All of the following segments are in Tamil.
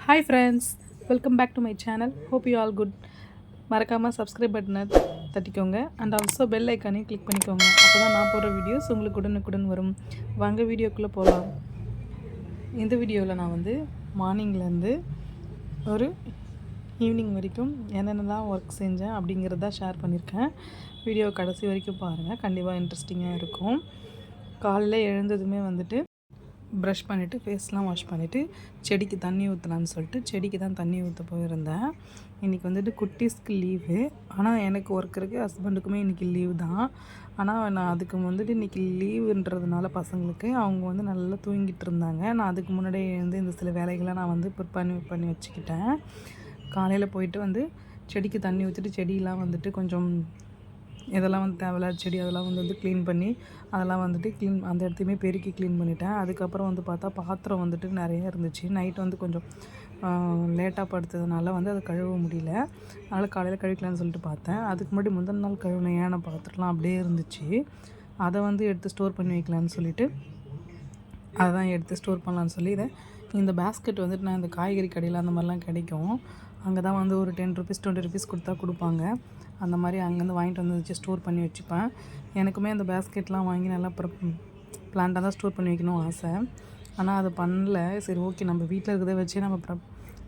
Hi friends, welcome back to my channel. Hope you all good. மறக்காமல் சப்ஸ்கிரைப் பட்டனை தட்டிக்கோங்க அண்ட் ஆல்சோ பெல் ஐக்கானையும் கிளிக் பண்ணிக்கோங்க. அப்போ தான் நான் போடுற வீடியோஸ் உங்களுக்கு உடனுக்குடன் வரும். வாங்க வீடியோக்குள்ளே போகலாம். இந்த வீடியோவில் நான் மார்னிங்லேருந்து ஒரு ஈவினிங் வரைக்கும் என்னென்னலாம் ஒர்க் செஞ்சேன் அப்படிங்கிறத ஷேர் பண்ணியிருக்கேன். வீடியோ கடைசி வரைக்கும் பாருங்கள், கண்டிப்பாக இன்ட்ரெஸ்டிங்காக இருக்கும். காலையில் எழுந்ததுமே ப்ரஷ் பண்ணிவிட்டு ஃபேஸ்லாம் வாஷ் பண்ணிவிட்டு செடிக்கு தண்ணி ஊற்றலான்னு சொல்லிட்டு செடிக்கு தான் தண்ணி ஊற்ற போயிருந்தேன். இன்றைக்கி குட்டீஸ்க்கு லீவு. ஆனால் எனக்கு ஒர்க் இருக்குது, ஹஸ்பண்டுக்குமே இன்றைக்கி லீவு தான். ஆனால் நான் அதுக்கு இன்றைக்கி லீவுன்றதுனால பசங்களுக்கு அவங்க நல்லா தூங்கிட்டு இருந்தாங்க. நான் அதுக்கு முன்னாடியே இந்த சில வேலைகளை நான் பண்ணி வச்சுக்கிட்டேன். காலையில் போயிட்டு செடிக்கு தண்ணி ஊற்றிட்டு செடியெலாம் கொஞ்சம் இதெல்லாம் தேவையில்லாத செடி அதெல்லாம் க்ளீன் பண்ணி அதெல்லாம் க்ளீன் அந்த இடத்தையுமே பெருக்கி க்ளீன் பண்ணிட்டேன். அதுக்கப்புறம் பார்த்தா பாத்திரம் நிறைய இருந்துச்சு. நைட் கொஞ்சம் லேட்டாக படுத்ததுனால அதை கழுவ முடியல. அதனால் காலையில் கழுவிக்கலான்னு சொல்லிட்டு பார்த்தேன். அதுக்கு முன்னாடி முந்தின நாள் கழுவின ஏன பாத்திரம்லாம் அப்படியே இருந்துச்சு. அதை எடுத்து ஸ்டோர் பண்ணி வைக்கலான்னு சொல்லிவிட்டு அதை தான் எடுத்து ஸ்டோர் பண்ணலான்னு சொல்லி இந்த பேஸ்கெட் நான் இந்த காய்கறி கடையில் அந்த மாதிரிலாம் கிடைக்கும். அங்கே தான் ஒரு 10 ருபீஸ் 20 ருபீஸ் கொடுத்தா கொடுப்பாங்க. அந்த மாதிரி அங்கேருந்து வாங்கிட்டு வச்சு ஸ்டோர் பண்ணி வச்சுப்பேன். எனக்குமே அந்த பேஸ்கெட்லாம் வாங்கி நல்லா பிளான்ட்டாக தான் ஸ்டோர் பண்ணி வைக்கணும் ஆசை. ஆனால் அது பண்ணல. சரி, ஓகே, நம்ம வீட்டில் இருக்கிறத வச்சு நம்ம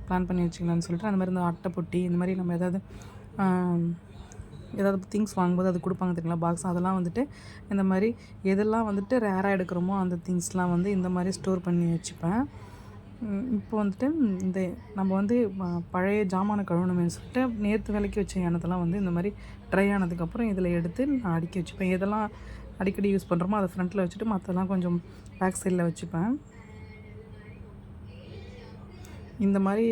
பிளான் பண்ணி வச்சுக்கலான்னு சொல்லிட்டு அந்த மாதிரி இந்த அட்டை பொட்டி இந்த மாதிரி நம்ம ஏதாவது திங்ஸ் வாங்கும்போது அது கொடுப்பாங்க தெரியுங்களா, பாக்ஸ், அதெல்லாம் இந்த மாதிரி எதெல்லாம் ரேராக எடுக்கிறோமோ அந்த திங்ஸ்லாம் இந்த மாதிரி ஸ்டோர் பண்ணி வச்சுப்பேன். இப்போ இந்த நம்ம பழைய ஜாமானை கழுவணுமேனு சொல்லிட்டு நேற்று விலைக்கு வச்ச எண்ணத்தெல்லாம் இந்த மாதிரி ட்ரை ஆனதுக்கப்புறம் இதில் எடுத்து நான் அடுக்கி வச்சுப்பேன். எதெல்லாம் அடிக்கடி யூஸ் பண்ணுறோமோ அதை ஃப்ரண்ட்டில் வச்சுட்டு மற்றெல்லாம் கொஞ்சம் பேக் சைடில் வச்சுப்பேன். இந்த மாதிரி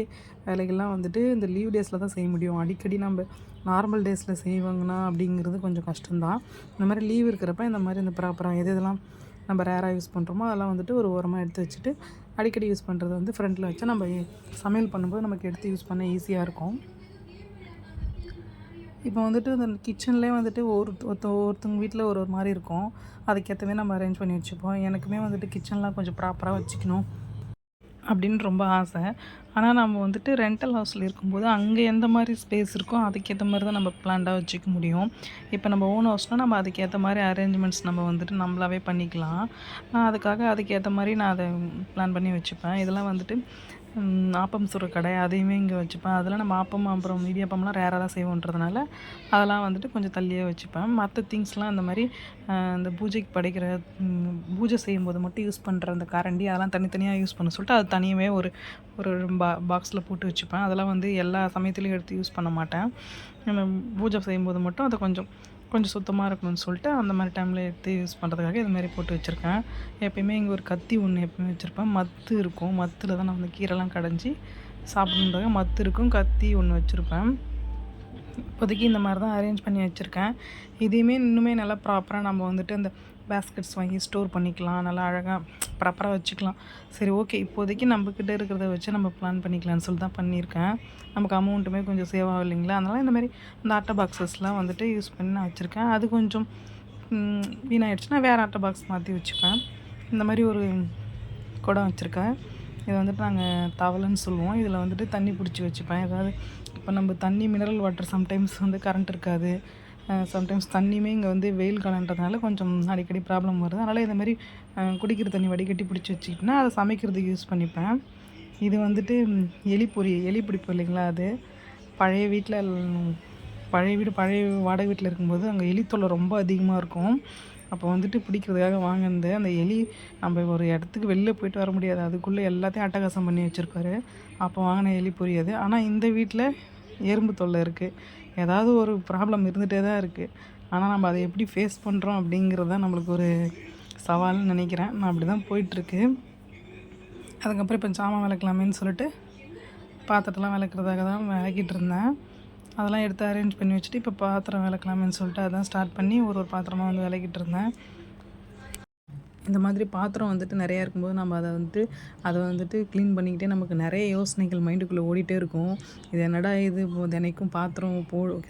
வேலைகள்லாம் இந்த லீவ் டேஸில் தான் செய்ய முடியும். அடிக்கடி நம்ம நார்மல் டேஸில் செய்வாங்கன்னா அப்படிங்கிறது கொஞ்சம் கஷ்டம்தான். இந்த மாதிரி லீவ் இருக்கிறப்ப இந்த மாதிரி இந்த ப்ராப்பராக எதெல்லாம் நம்ம ரேராக யூஸ் பண்ணுறோமோ அதெல்லாம் ஒரு ஓரமாக எடுத்து வச்சுட்டு அடிக்கடி யூஸ் பண்ணுறது ஃப்ரண்ட்டில் வச்சா நம்ம சமையல் பண்ணும்போது நமக்கு எடுத்து யூஸ் பண்ண ஈஸியாக இருக்கும். இப்போ அந்த கிச்சன்லேயே ஒருத்தவங்க வீட்டில் ஒரு மாதிரி இருக்கும். அதுக்கேற்றவே நம்ம அரேஞ்ச் பண்ணி வச்சுப்போம். எனக்குமே கிச்சன்லாம் கொஞ்சம் ப்ராப்பராக வச்சுக்கணும் அப்படின்னு ரொம்ப ஆசை. ஆனால் நம்ம ரெண்டல் ஹவுஸில் இருக்கும்போது அங்கே எந்த மாதிரி ஸ்பேஸ் இருக்கோ அதுக்கேற்ற மாதிரி தான் நம்ம பிளான்டாக வச்சுக்க முடியும். இப்போ நம்ம ஓன் ஹவுஸ்னால் நம்ம அதுக்கேற்ற மாதிரி அரேஞ்ச்மெண்ட்ஸ் நம்ம நம்மளாவே பண்ணிக்கலாம். அதுக்காக அதுக்கேற்ற மாதிரி நான் அதை பிளான் பண்ணி வச்சுப்பேன். இதெல்லாம் ஆப்பம் சுடுற கடை அதையுமே இங்கே வச்சுப்பேன். அதெல்லாம் நம்ம ஆப்பம் அப்புறம் இடியாப்பம்லாம் ரேராக தான் செய்வோன்றதுனால அதெல்லாம் கொஞ்சம் தள்ளியே வச்சுப்பேன். மற்ற திங்ஸ்லாம் இந்த மாதிரி இந்த பூஜைக்கு படைக்கிற பூஜை செய்யும்போது மட்டும் யூஸ் பண்ணுற அந்த கரண்டி அதெல்லாம் தனித்தனியாக யூஸ் பண்ண சொல்லிட்டு அது தனியாகவே ஒரு ஒரு பாக்ஸில் போட்டு வச்சுப்பேன். அதெல்லாம் எல்லா சமயத்துலேயும் எடுத்து யூஸ் பண்ண மாட்டேன். நம்ம பூஜை செய்யும்போது மட்டும் அதை கொஞ்சம் சுத்தமாக இருக்கணும்னு சொல்லிட்டு அந்த மாதிரி டைமில் எடுத்து யூஸ் பண்ணுறதுக்காக இது மாதிரி போட்டு வச்சுருக்கேன். எப்பயுமே இங்கே ஒரு கத்தி ஒன்று எப்பயுமே வச்சுருப்பேன். மத்து இருக்கும். மத்தில் தான் நான் கீரைலாம் கடைஞ்சி சாப்பிட்ணுன்றதுக்காக மத்து இருக்கும், கத்தி ஒன்று வச்சுருப்பேன். இப்போதைக்கு இந்த மாதிரி தான் அரேஞ்ச் பண்ணி வச்சுருக்கேன். இதையுமே இன்னுமே நல்லா ப்ராப்பராக நம்ம அந்த பேஸ்கெட்ஸ் வாங்கி ஸ்டோர் பண்ணிக்கலாம், நல்லா அழகாக ப்ராப்பராக வச்சுக்கலாம். சரி, ஓகே, இப்போதைக்கு நம்மக்கிட்ட இருக்கிறத வச்சு நம்ம பிளான் பண்ணிக்கலாம்னு சொல்லி தான் பண்ணியிருக்கேன். நமக்கு அமௌண்ட்டுமே கொஞ்சம் சேவ் ஆகும் இல்லைங்களா, அதனால் இந்த மாதிரி இந்த அட்டை பாக்ஸஸ்லாம் யூஸ் பண்ணி நான் வச்சுருக்கேன். அது கொஞ்சம் வீணாகிடுச்சுன்னா வேறு அட்டை பாக்ஸ் மாற்றி வச்சுப்பேன். இந்த மாதிரி ஒரு குடம் வச்சுருக்கேன். இது நாங்கள் தவளைன்னு சொல்லுவோம். இதில் தண்ணி பிடிச்சி வச்சுப்பேன். ஏதாவது இப்போ நம்ம தண்ணி மினரல் வாட்டர் சம்டைம்ஸ் கரண்ட் இருக்காது. சம்டைம்ஸ் தண்ணியுமே இங்கே வெயில் காலன்றதுனால கொஞ்சம் அடிக்கடி ப்ராப்ளம் வருது. அதனால் இந்த மாதிரி குடிக்கிற தண்ணி வடிகட்டி பிடிச்சி வச்சுக்கிட்டேன்னா அதை சமைக்கிறதுக்கு யூஸ் பண்ணிப்பேன். இது எலி பிடிப்போம் இல்லைங்களா, அது பழைய வாடகை வீட்டில் இருக்கும்போது அங்கே எலி தொல்லை ரொம்ப அதிகமாக இருக்கும். அப்போ பிடிக்கிறதுக்காக வாங்கினது அந்த எலி. நம்ம ஒரு இடத்துக்கு வெளில போய்ட்டு வர முடியாது, அதுக்குள்ளே எல்லாத்தையும் அட்டகாசம் பண்ணி வச்சுருப்பாரு. அப்போ வாங்கின எலி பொரியாது. ஆனால் இந்த வீட்டில் எறும்பு தொல்லை இருக்குது. ஏதாவது ஒரு ப்ராப்ளம் இருந்துகிட்டே தான் இருக்குது. ஆனால் நம்ம அதை எப்படி ஃபேஸ் பண்ணுறோம் அப்படிங்கிறது தான் நம்மளுக்கு ஒரு சவால்னு நினைக்கிறேன். நான் அப்படி தான் போயிட்டுருக்கு. அதுக்கப்புறம் இப்போ சாமான் விளக்கலாமேன்னு சொல்லிட்டு பாத்திரத்தெல்லாம் விளக்குறதாக தான் விளக்கிட்டு இருந்தேன். அதெல்லாம் எடுத்து அரேஞ்ச் பண்ணி வச்சுட்டு இப்போ பாத்திரம் விளக்கலாமேன்னு சொல்லிட்டு அதான் ஸ்டார்ட் பண்ணி ஒரு பாத்திரமாக விளக்கிட்டு இருந்தேன். இந்த மாதிரி பாத்திரம் வந்துட்டு நிறையா இருக்கும்போது நம்ம அதை வந்துட்டு க்ளீன் பண்ணிக்கிட்டே நமக்கு நிறைய யோசனைகள் மைண்டுக்குள்ளே ஓடிட்டே இருக்கும். இது என்னடா இது இப்போ தினைக்கும் பாத்திரம்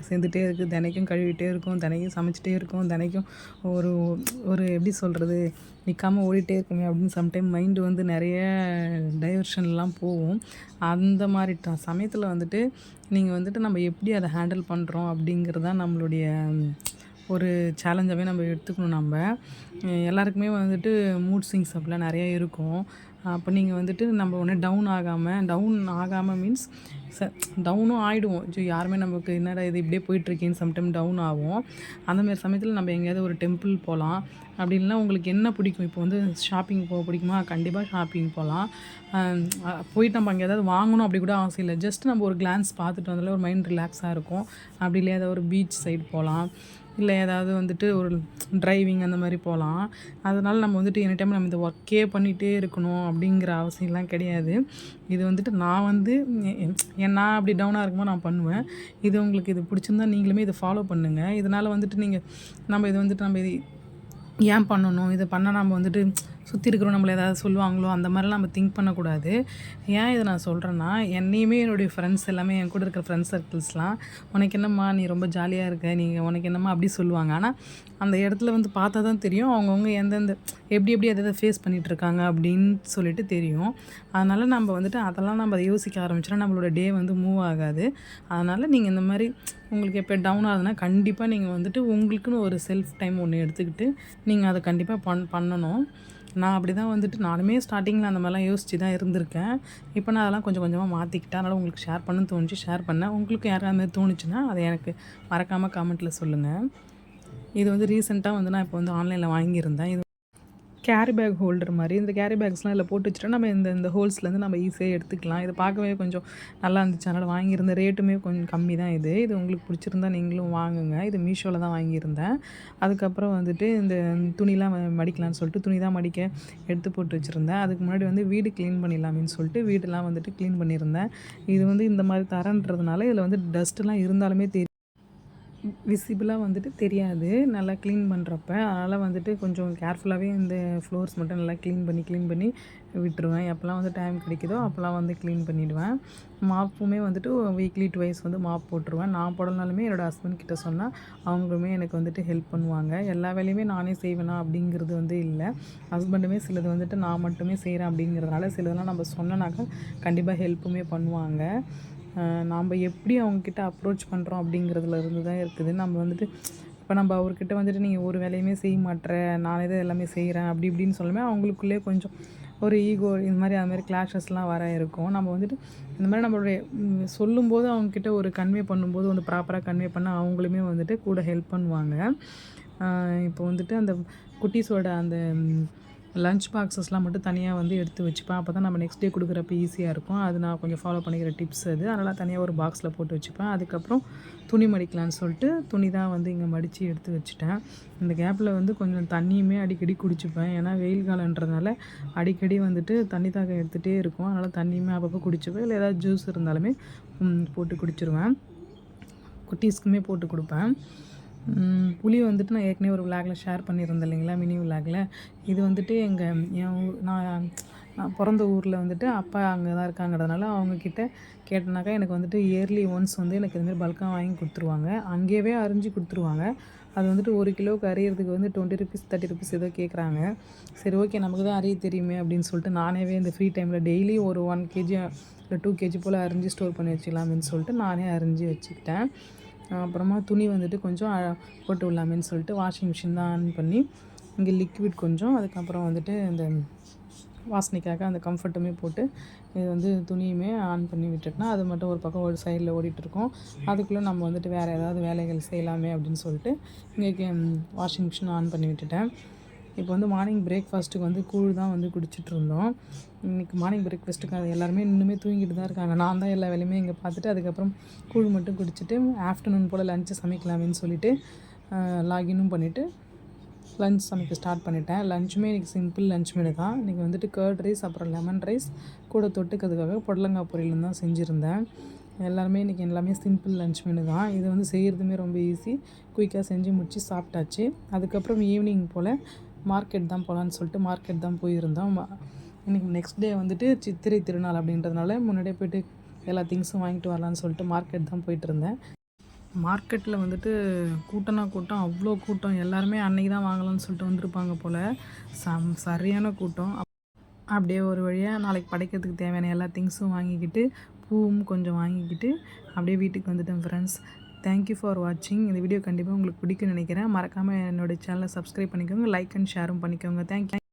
சேர்ந்துட்டே இருக்குது, தினைக்கும் கழுவிட்டே இருக்கும், தினைக்கும் சமைச்சிட்டே இருக்கும், தினைக்கும் ஒரு ஒரு எப்படி சொல்கிறது, நிற்காமல் ஓடிட்டே இருக்குமே அப்படின்னு சம்டைம் மைண்டு வந்து நிறைய டைவர்ஷன்லாம் போகும். அந்த மாதிரி சமயத்தில் வந்துட்டு நீங்கள் வந்துட்டு நம்ம எப்படி அதை ஹேண்டில் பண்ணுறோம் அப்படிங்கிறது தான் நம்மளுடைய ஒரு சேலஞ்சாகவே நம்ம எடுத்துக்கணும். நம்ம எல்லாருக்குமே வந்துட்டு மூட் ஸ்விங்ஸ் அப்படிலாம் நிறையா இருக்கும். அப்போ நீங்கள் வந்துட்டு நம்ம ஒன்று டவுன் ஆகாமல் மீன்ஸ் டவுனும் ஆகிடுவோம். யாருமே நமக்கு என்னடா இது இப்படியே போயிட்டுருக்கேன்னு சம்டைம் டவுன் ஆகும். அந்தமாரி சமயத்தில் நம்ம எங்கேயாவது ஒரு டெம்பிள் போகலாம். அப்படி இல்லைனா உங்களுக்கு என்ன பிடிக்கும், இப்போ வந்து ஷாப்பிங் போக பிடிக்குமா, கண்டிப்பாக ஷாப்பிங் போகலாம். போயிட்டு நம்ம அங்கே ஏதாவது வாங்கணும் அப்படி கூட அவசியம் இல்லை. ஜஸ்ட் நம்ம ஒரு கிளான்ஸ் பார்த்துட்டு வந்தாலே ஒரு மைண்ட் ரிலாக்ஸாக இருக்கும். அப்படி இல்லையா ஏதாவது ஒரு பீச் சைடு போகலாம், இல்லை ஏதாவது வந்துட்டு ஒரு ட்ரைவிங் அந்த மாதிரி போகலாம். அதனால் நம்ம வந்துட்டு எனி டைம் நம்ம இந்த ஒர்க்கே பண்ணிகிட்டே இருக்கணும் அப்படிங்கிற அவசியம்லாம் கிடையாது. இது வந்துட்டு நான் நான் அப்படி டவுனாக இருக்கும்போது நான் பண்ணுவேன். இது உங்களுக்கு இது பிடிச்சிருந்தா நீங்களுமே இதை ஃபாலோ பண்ணுங்கள். இதனால் வந்துட்டு நம்ம இது ஏன் பண்ணணும், இதை பண்ணால் நம்ம வந்துட்டு சுற்றி இருக்கிறோம் நம்மளை ஏதாவது சொல்லுவாங்களோ அந்த மாதிரிலாம் நம்ம திங்க் பண்ணக்கூடாது. ஏன் இதை நான் சொல்கிறேன்னா, என்னையுமே என்னுடைய ஃப்ரெண்ட்ஸ் எல்லாமே என் கூட இருக்கிற ஃப்ரெண்ட்ஸ் சர்க்கிள்ஸ்லாம் உனக்கு என்னம்மா நீ ரொம்ப ஜாலியாக இருக்க, உனக்கு என்னம்மா அப்படி சொல்லுவாங்க. ஆனால் அந்த இடத்துல வந்து பார்த்தா தான் தெரியும் அவங்கவுங்க எப்படி அதை ஃபேஸ் பண்ணிகிட்ருக்காங்க அப்படின்னு சொல்லிட்டு தெரியும். அதனால் நம்ம வந்துட்டு அதெல்லாம் நம்ம அதை யோசிக்க ஆரம்பிச்சோன்னா நம்மளோட டே வந்து மூவ் ஆகாது. அதனால் நீங்கள் இந்த மாதிரி உங்களுக்கு எப்போ டவுன் ஆகுதுன்னா கண்டிப்பாக நீங்கள் வந்துட்டு உங்களுக்குன்னு ஒரு செல்ஃப் டைம் ஒன்று எடுத்துக்கிட்டு நீங்கள் அதை கண்டிப்பாக பண்ணணும். நான் அப்படி தான் வந்துட்டு நானுமே ஸ்டார்டிங்கில் அந்த மாதிரிலாம் யோசித்து தான் இருந்திருக்கேன். இப்போ நான் அதெல்லாம் கொஞ்சம் கொஞ்சமாக மாற்றிக்கிட்டேன். அதனால் உங்களுக்கு ஷேர் பண்ணணும்னு தோணுச்சு, ஷேர் பண்ணேன். உங்களுக்கு யாராவது மாதிரி தோணுச்சுன்னா அதை எனக்கு மறக்காமல் கமெண்ட்டில் சொல்லுங்கள். இது வந்து ரீசெண்டாக வந்து நான் இப்போ வந்து ஆன்லைனில் வாங்கியிருந்தேன். இது கேரி பேக் ஹோல்டர் மாதிரி. இந்த கேரி பேக்ஸ்லாம் இதில் போட்டு வச்சுட்டா நம்ம இந்த ஹோல்ஸ்லேருந்து நம்ம ஈஸியாக எடுத்துக்கலாம். இது பார்க்கவே கொஞ்சம் நல்லா இருந்துச்சு, அதனால் வாங்கியிருந்த ரேட்டுமே கொஞ்சம் கம்மி தான். இது உங்களுக்கு பிடிச்சிருந்தா நீங்களும் வாங்குங்க. இது மீஷோவில் தான் வாங்கியிருந்தேன். அதுக்கப்புறம் வந்துட்டு இந்த துணிலாம் மடிக்கலாம்னு சொல்லிட்டு துணி தான் மடிக்க எடுத்து போட்டு வச்சுருந்தேன். அதுக்கு முன்னாடி வந்து வீடு க்ளீன் பண்ணிடலாமேன்னு சொல்லிட்டு வீடெல்லாம் வந்துட்டு க்ளீன் பண்ணியிருந்தேன். இது வந்து இந்த மாதிரி தரன்றதுனால இதில் வந்து டஸ்ட்டெலாம் இருந்தாலுமே விசிபிளாக வந்துட்டு தெரியாது நல்லா க்ளீன் பண்ணுறப்ப. அதனால் வந்துட்டு கொஞ்சம் கேர்ஃபுல்லாகவே இந்த ஃப்ளோர்ஸ் மட்டும் நல்லா க்ளீன் பண்ணி விட்டுருவேன். எப்போல்லாம் வந்து டைம் கிடைக்குதோ அப்போல்லாம் வந்து க்ளீன் பண்ணிவிடுவேன். மாப்புமே வந்துட்டு வீக்லி 2 வந்து மாப் போட்டுருவேன். நான் போடலனாலுமே என்னோடய ஹஸ்பண்ட் கிட்ட சொன்னால் அவங்களுமே எனக்கு வந்துட்டு ஹெல்ப் பண்ணுவாங்க. எல்லா வேலையுமே நானே செய்வேனா அப்படிங்கிறது வந்து இல்லை. ஹஸ்பண்டுமே சிலது வந்துட்டு நான் மட்டுமே செய்கிறேன் அப்படிங்கிறதுனால சிலதெல்லாம் நம்ம சொன்னனாக்கா கண்டிப்பாக ஹெல்ப்புமே பண்ணுவாங்க. நாம் எப்படி அவங்கக்கிட்ட அப்ரோச் பண்ணுறோம் அப்படிங்கிறதுல இருந்து தான் இருக்குது. நம்ம வந்துட்டு இப்போ நம்ம அவர்கிட்ட வந்துட்டு நீங்கள் ஒரு வேலையுமே செய்ய மாட்டேற, நானே தான் எல்லாமே செய்கிறேன் அப்படி இப்படின்னு சொல்லுமே அவங்களுக்குள்ளே கொஞ்சம் ஒரு ஈகோ அது மாதிரி கிளாஷஸ்லாம் வர இருக்கும். நம்ம வந்துட்டு இந்த மாதிரி நம்மளுடைய சொல்லும்போது அவங்கக்கிட்ட ஒரு கன்வே பண்ணும்போது வந்து ப்ராப்பராக கன்வே பண்ண அவங்களுமே வந்துட்டு கூட ஹெல்ப் பண்ணுவாங்க. இப்போ வந்துட்டு அந்த குட்டீஸோட அந்த லஞ்ச் பாக்ஸஸ்லாம் மட்டும் தனியாக வந்து எடுத்து வச்சுப்பேன். அப்போ தான் நம்ம நெக்ஸ்ட் டே கொடுக்குறப்ப ஈஸியாக இருக்கும். அது நான் கொஞ்சம் ஃபாலோ பண்ணிக்கிற டிப்ஸ் அது. அதனால் தனியாக ஒரு பாக்ஸில் போட்டு வச்சுப்பேன். அதுக்கப்புறம் துணி மடிக்கலான்னு சொல்லிட்டு துணி தான் வந்து இங்கே மடித்து எடுத்து வச்சுட்டேன். இந்த கேப்பில் வந்து கொஞ்சம் தண்ணியுமே அடிக்கடி குடிச்சுப்பேன். ஏன்னா வெயில் காலன்றதுனால அடிக்கடி வந்துட்டு தண்ணி தாகம் எடுத்துகிட்டே இருக்கும். அதனால் தண்ணியுமே அப்பப்போ குடிச்சுப்பேன். இல்லை ஏதாவது ஜூஸ் இருந்தாலுமே போட்டு குடிச்சிருவேன். குட்டீஸ்க்குமே போட்டு கொடுப்பேன். புளி வந்துட்டு நான் ஏற்கனவே ஒரு விளாகில் ஷேர் பண்ணியிருந்தேன் இல்லைங்களா, மினி விளாகில். இது வந்துட்டு நான் பிறந்த ஊரில் வந்துட்டு அப்பா அங்கே தான் இருக்காங்கிறதுனால அவங்கக்கிட்ட கேட்டனாக்கா எனக்கு வந்துட்டு இயர்லி ஒன்ஸ் வந்து எனக்கு இதுமாதிரி பல்காக வாங்கி கொடுத்துருவாங்க. அங்கேயே அரிஞ்சு கொடுத்துருவாங்க. அது வந்துட்டு 1 கிலோவுக்கு அரியறதுக்கு வந்து 20 ருபீஸ் 30 ருபீஸ் ஏதோ கேட்குறாங்க. சரி ஓகே நமக்கு தான் அரிய தெரியுமே அப்படின்னு சொல்லிட்டு நானே இந்த ஃப்ரீ டைமில் டெய்லி ஒரு 1 கேஜி இல்லை 2 கேஜி போல் அரிஞ்சு ஸ்டோர் பண்ணி வச்சுக்கலாமேன்னு சொல்லிட்டு நானே அரிஞ்சு வச்சுக்கிட்டேன். அப்புறமா துணி வந்துட்டு கொஞ்சம் போட்டு விடலாமேன்னு சொல்லிட்டு வாஷிங் மிஷின் தான் ஆன் பண்ணி இங்கே லிக்விட் கொஞ்சம், அதுக்கப்புறம் வந்துட்டு இந்த வாசனைக்காக அந்த கம்ஃபர்ட்டுமே போட்டு இது வந்து துணியுமே ஆன் பண்ணி விட்டுட்டேன்னா அது மட்டும் ஒரு பக்கம் ஒரு சைடில் ஓடிட்டுருக்கோம். அதுக்குள்ளே நம்ம வந்துட்டு வேறு ஏதாவது வேலைகள் செய்யலாமே அப்படின்னு சொல்லிட்டு இங்கே வாஷிங் மிஷின் ஆன் பண்ணி விட்டுட்டேன். இப்போ வந்து மார்னிங் பிரேக்ஃபாஸ்ட்டுக்கு வந்து கூழ் தான் வந்து குடிச்சிட்ருந்தோம். இன்றைக்கி மார்னிங் பிரேக்ஃபாஸ்ட்டுக்கு அது எல்லாருமே இன்னுமே தூங்கிட்டு தான் இருக்காங்க. நான் தான் எல்லா வேலையுமே இங்கே பார்த்துட்டு அதுக்கப்புறம் கூழ் மட்டும் குடிச்சிட்டு ஆஃப்டர்நூன் போல் லஞ்சு சமைக்கலாமேன்னு சொல்லிவிட்டு லாகினும் பண்ணிவிட்டு லஞ்ச் சமைக்க ஸ்டார்ட் பண்ணிட்டேன். லஞ்சுமே இன்றைக்கி சிம்பிள் லஞ்ச் மெனு தான். இன்றைக்கி வந்துட்டு கர்ட் ரைஸ் அப்புறம் லெமன் ரைஸ் கூட தொட்டுக்கிறதுக்காக புடலங்காய் பொரியலும் தான் செஞ்சுருந்தேன். எல்லாருமே இன்றைக்கி எல்லாமே சிம்பிள் லஞ்ச் மெனு தான். இது வந்து செய்கிறதுமே ரொம்ப ஈஸி, குயிக்காக செஞ்சு முடித்து சாப்பிட்டாச்சு. அதுக்கப்புறம் ஈவினிங் போல் மார்க்கெட் தான் போகலான்னு சொல்லிட்டு மார்க்கெட் தான் போயிருந்தோம். இன்றைக்கி நெக்ஸ்ட் டே வந்துட்டு சித்திரை திருநாள் அப்படின்றதுனால முன்னாடியே போய்ட்டு எல்லா திங்ஸும் வாங்கிட்டு வரலான்னு சொல்லிட்டு மார்க்கெட் தான் போயிட்டுருந்தேன். மார்க்கெட்டில் வந்துட்டு கூட்டம்னா கூட்டம், அவ்வளோ கூட்டம். எல்லாருமே அன்றைக்கி தான் வாங்கலாம்னு சொல்லிட்டு வந்திருப்பாங்க போல். சரியான கூட்டம். அப்படியே ஒரு வழியாக நாளைக்கு படைக்கிறதுக்கு தேவையான எல்லா திங்ஸும் வாங்கிக்கிட்டு, பூவும் கொஞ்சம் வாங்கிக்கிட்டு அப்படியே வீட்டுக்கு வந்துட்டேன் ஃப்ரெண்ட்ஸ். தேங்க்யூ ஃபார் வாட்சிங். இந்த வீடியோ கண்டிப்பாக உங்களுக்கு பிடிக்கும்னு நினைக்கிறேன். மறக்காமல் என்னோடய சேனலை சப்ஸ்கிரைப் பண்ணிக்கோங்க, லைக் அண்ட் ஷேரும் பண்ணிக்கோங்க. தேங்க்யூ.